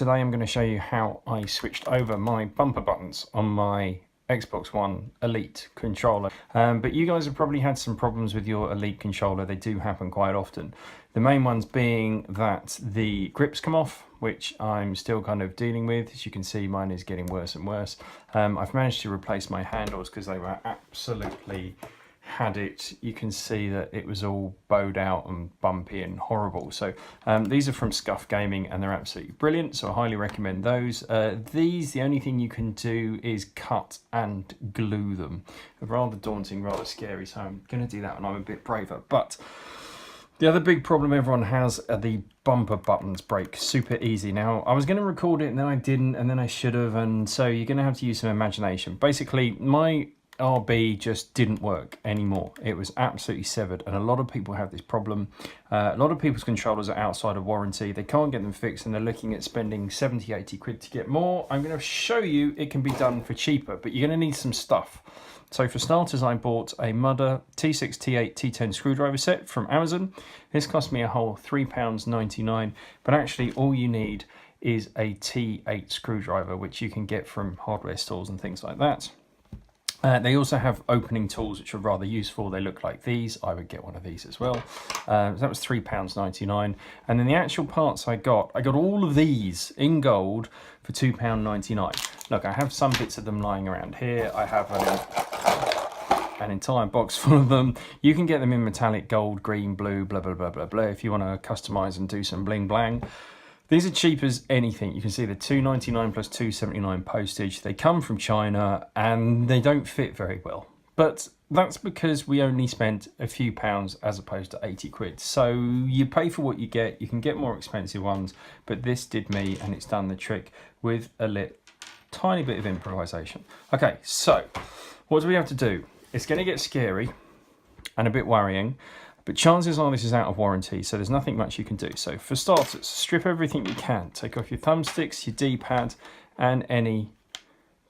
today I'm going to show you how I switched over my bumper buttons on my Xbox One Elite controller. But you guys have probably had some problems with your Elite controller. They do happen quite often. The main ones being that the grips come off, which I'm still kind of dealing with. As you can see, mine is getting worse and worse. I've managed to replace my handles because they were absolutely had it. You can see that it was all bowed out and bumpy and horrible. So these are from Scuff Gaming and they're absolutely brilliant, so I highly recommend those. The only thing you can do is cut and glue them. Rather daunting, rather scary, so I'm going to do that when I'm a bit braver. But the other big problem everyone has are the bumper buttons break super easy. Now, I was going to record it and then I didn't, and then I should have, and so you're going to have to use some imagination. Basically, my RB just didn't work anymore. It was absolutely severed, and a lot of people have this problem. A lot of people's controllers are outside of warranty. They can't get them fixed and they're looking at spending 70-80 quid to get more. I'm going to show you it can be done for cheaper, but you're going to need some stuff. So for starters, I bought a Mudder T6, T8, T10 screwdriver set from Amazon. This cost me a whole £3.99, but actually all you need is a T8 screwdriver, which you can get from hardware stores and things like that. They also have opening tools which are rather useful. They look like these. I would get one of these as well. So that was £3.99. And then the actual parts I got all of these in gold for £2.99. Look, I have some bits of them lying around here. I have an entire box full of them. You can get them in metallic, gold, green, blue, blah, blah, blah, blah, blah, if you want to customize and do some bling blang. These are cheap as anything. You can see the £2.99 plus £2.79 postage. They come from China and they don't fit very well. But that's because we only spent a few pounds as opposed to 80 quid. So you pay for what you get. You can get more expensive ones, but this did me and it's done the trick with a tiny bit of improvisation. Okay, so what do we have to do? It's going to get scary and a bit worrying. But chances are this is out of warranty, so there's nothing much you can do. So for starters, strip everything you can. Take off your thumbsticks, your D-pad, and any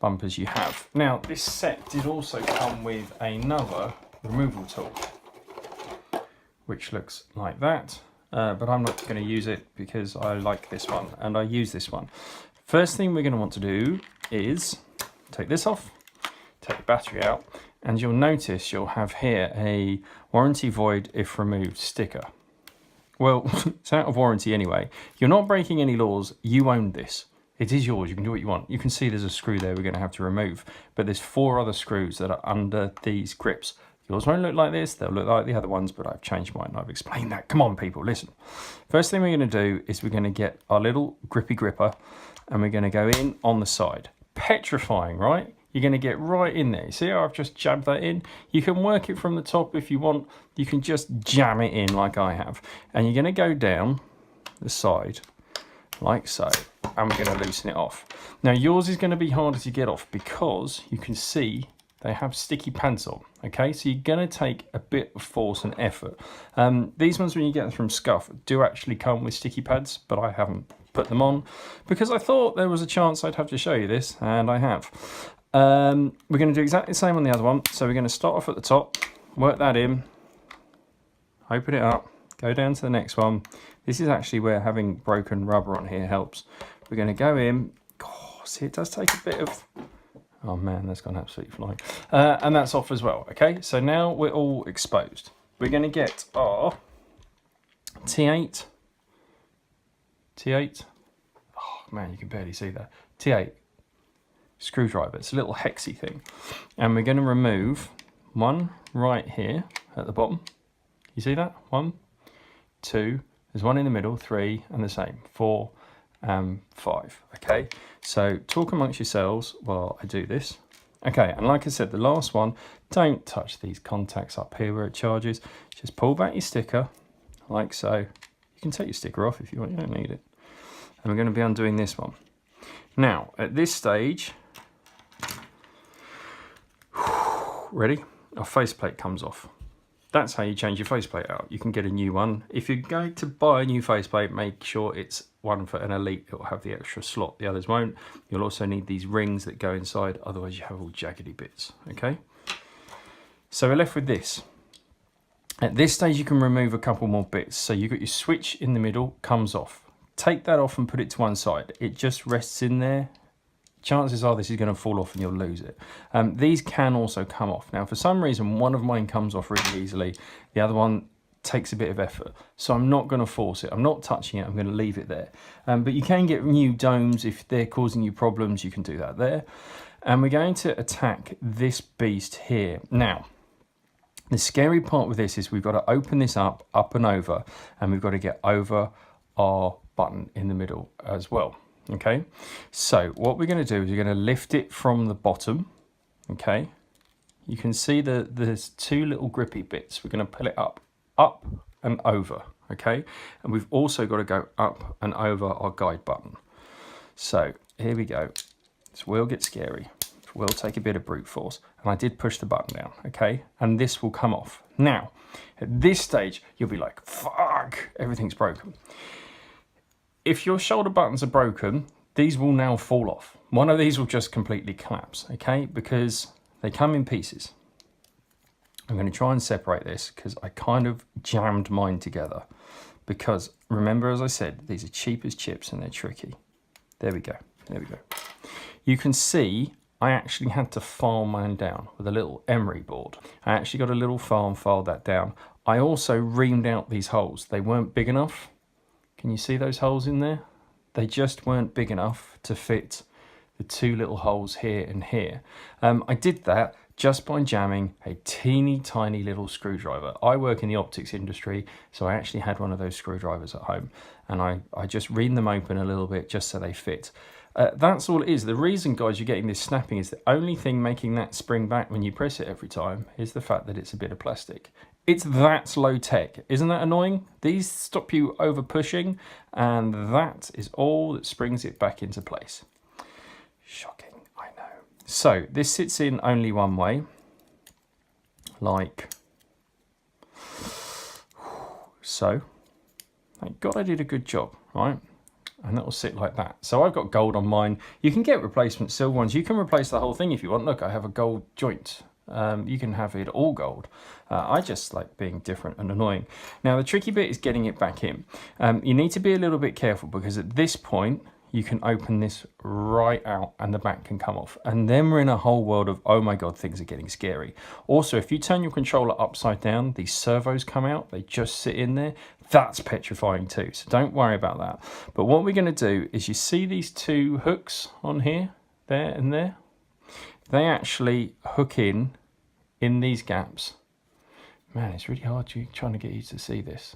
bumpers you have. Now, this set did also come with another removal tool, which looks like that. But I'm not going to use it because I like this one, and I use this one. First thing we're going to want to do is take this off, take the battery out, and you'll notice you'll have here a warranty void if removed sticker. Well, it's out of warranty anyway. You're not breaking any laws. You own this. It is yours. You can do what you want. You can see there's a screw there we're going to have to remove, but there's 4 other screws that are under these grips. Yours won't look like this. They'll look like the other ones, but I've changed mine. I've explained that. Come on, people, listen. First thing we're going to do is we're going to get our little grippy gripper and we're going to go in on the side. Petrifying, right? You're going to get right in there. See how I've just jabbed that in? You can work it from the top if you want. You can just jam it in like I have. And you're going to go down the side like so. And we're going to loosen it off. Now yours is going to be harder to get off because you can see they have sticky pads on. Okay, so you're going to take a bit of force and effort. These ones, when you get them from Scuff, do actually come with sticky pads, but I haven't put them on because I thought there was a chance I'd have to show you this, and I have. We're going to do exactly the same on the other one. So we're going to start off at the top, work that in, open it up, go down to the next one. This is actually where having broken rubber on here helps. We're going to go in. Oh, see, it does take a bit of... Oh man, that's gone absolutely flying. And that's off as well. Okay, so now we're all exposed. We're going to get our T8. Oh man, you can barely see that. T8. Screwdriver. It's a little hexy thing, and we're going to remove one right here at the bottom. You see that? 1, 2, there's one in the middle, 3, and the same 4 and 5. Okay, so talk amongst yourselves while I do this. Okay, and like I said, the last one, don't touch these contacts up here where it charges. Just pull back your sticker like so. You can take your sticker off if you want, you don't need it. And we're going to be undoing this one now. At this stage, ready? Our faceplate comes off. That's how you change your faceplate out. You can get a new one. If you're going to buy a new faceplate, make sure it's one for an Elite. It will have the extra slot. The others won't. You'll also need these rings that go inside. Otherwise, you have all jaggedy bits. Okay? So we're left with this. At this stage, you can remove a couple more bits. So you've got your switch in the middle, comes off. take that off and put it to one side. It just rests in there. Chances are this is going to fall off and you'll lose it. These can also come off. Now, for some reason, one of mine comes off really easily. The other one takes a bit of effort. So I'm not going to force it. I'm not touching it. I'm going to leave it there. But you can get new domes. If they're causing you problems, you can do that there. And we're going to attack this beast here. Now, the scary part with this is we've got to open this up and over, and we've got to get over our button in the middle as well. Okay, so what we're going to do is we're going to lift it from the bottom. Okay, you can see there's two little grippy bits. We're going to pull it up and over. Okay, and we've also got to go up and over our guide button. So here we go. This will get scary. It will take a bit of brute force. And I did push the button down. Okay, and this will come off. Now, at this stage, you'll be like, fuck, everything's broken. If your shoulder buttons are broken, these will now fall off. One of these will just completely collapse, okay? Because they come in pieces. I'm going to try and separate this because I kind of jammed mine together. Because remember, as I said, these are cheap as chips and they're tricky. There we go. There we go. You can see I actually had to file mine down with a little emery board. I actually got a little file and filed that down. I also reamed out these holes. They weren't big enough. Can you see those holes in there? They just weren't big enough to fit the two little holes here and here. I did that just by jamming a teeny tiny little screwdriver. I work in the optics industry, so I actually had one of those screwdrivers at home, and I just reamed them open a little bit just so they fit. That's all it is. The reason, guys, you're getting this snapping is the only thing making that spring back when you press it every time is the fact that it's a bit of plastic. It's that low tech. Isn't that annoying? These stop you over pushing, and that is all that springs it back into place. Shocking, I know. So this sits in only one way, like so. Thank God I did a good job, right? And that will sit like that. So I've got gold on mine. You can get replacement silver ones. You can replace the whole thing if you want. Look, I have a gold joint. You can have it all gold. I just like being different and annoying. Now the tricky bit is getting it back in. You need to be a little bit careful because at this point you can open this right out and the back can come off. And then we're in a whole world of, oh my God, things are getting scary. Also, if you turn your controller upside down, these servos come out, they just sit in there. That's petrifying too, so don't worry about that. But what we're going to do is, you see these two hooks on here, there and there? They actually hook in these gaps. Man, it's really hard trying to get you to see this.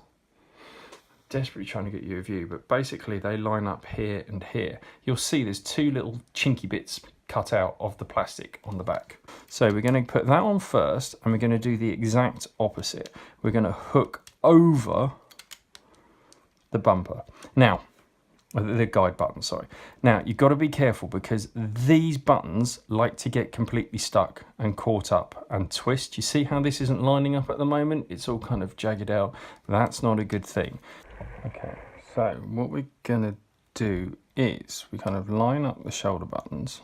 Desperately trying to get you a view, but basically they line up here and here. You'll see there's two little chinky bits cut out of the plastic on the back. So we're going to put that on first, and we're going to do the exact opposite. We're going to hook over the bumper. Now, the guide button, sorry. Now, you've got to be careful because these buttons like to get completely stuck and caught up and twist. You see how this isn't lining up at the moment? It's all kind of jagged out. That's not a good thing. Okay, so what we're going to do is we kind of line up the shoulder buttons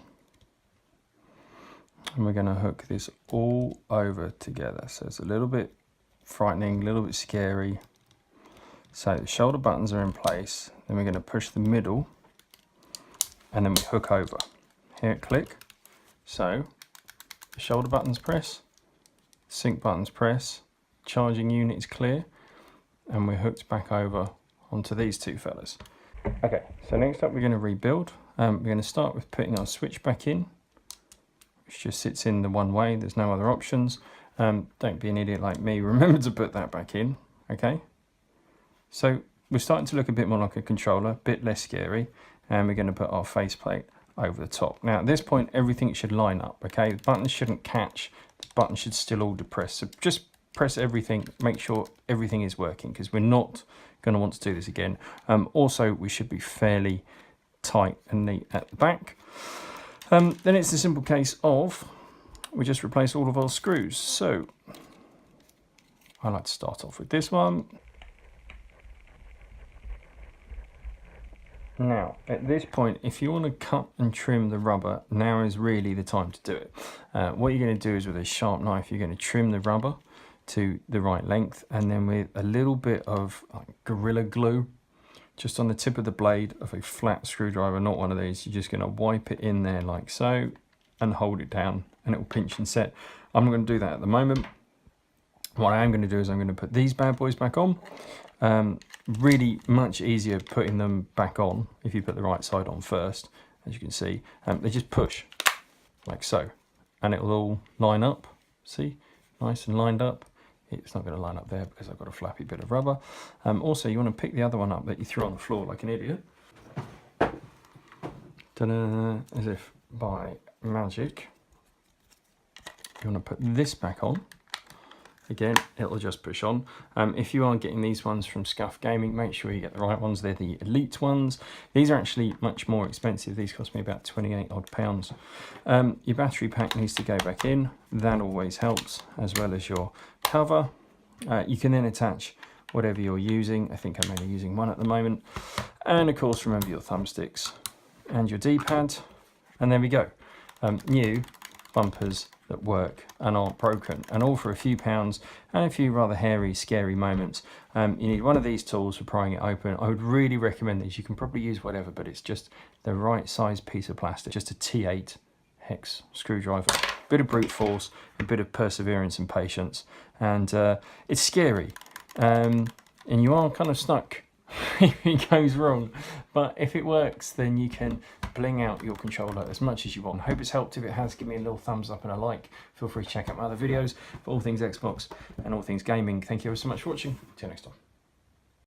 and we're going to hook this all over together. So it's a little bit frightening, a little bit scary. So the shoulder buttons are in place, then we're going to push the middle and then we hook over. Here it click. So the shoulder buttons press, sync buttons press, charging unit is clear, and we're hooked back over onto these two fellas. Okay, so next up we're going to rebuild. We're going to start with putting our switch back in, which just sits in the one way, there's no other options. Don't be an idiot like me, remember to put that back in, okay? So we're starting to look a bit more like a controller, a bit less scary, and we're going to put our faceplate over the top. Now at this point everything should line up, okay? The buttons shouldn't catch, the buttons should still all depress. So just press everything, make sure everything is working because we're not going to want to do this again. Also, we should be fairly tight and neat at the back. Then it's the simple case of we just replace all of our screws. So I like to start off with this one. Now, at this point, if you want to cut and trim the rubber, now is really the time to do it. What you're going to do is with a sharp knife, you're going to trim the rubber to the right length, and then with a little bit of Gorilla Glue, just on the tip of the blade of a flat screwdriver, not one of these. You're just going to wipe it in there like so and hold it down, and it will pinch and set. I'm not going to do that at the moment. What I am going to do is I'm going to put these bad boys back on. Really much easier putting them back on if you put the right side on first. As you can see, they just push like so, and it will all line up. See, nice and lined up. It's not going to line up there because I've got a flappy bit of rubber. Also, you want to pick the other one up that you threw on the floor like an idiot. Ta-da, as if by magic. You want to put this back on. Again, it'll just push on. If you are getting these ones from Scuff Gaming, make sure you get the right ones. They're the Elite ones. These are actually much more expensive. These cost me about 28 odd pounds. Your battery pack needs to go back in. That always helps, as well as your cover. You can then attach whatever you're using. I think I'm only using one at the moment. And of course, remember your thumbsticks and your D-pad. And there we go. New bumpers that work and aren't broken, and all for a few pounds and a few rather hairy, scary moments. You need one of these tools for prying it open. I would really recommend these. You can probably use whatever, but it's just the right size piece of plastic, just a T8 hex screwdriver. A bit of brute force, a bit of perseverance and patience, and it's scary, and you are kind of stuck if it goes wrong, but if it works, then you can bling out your controller as much as you want. Hope it's helped. If it has, give me a little thumbs up and a like. Feel free to check out my other videos for all things Xbox and all things gaming. Thank you ever so much for watching. See you next time.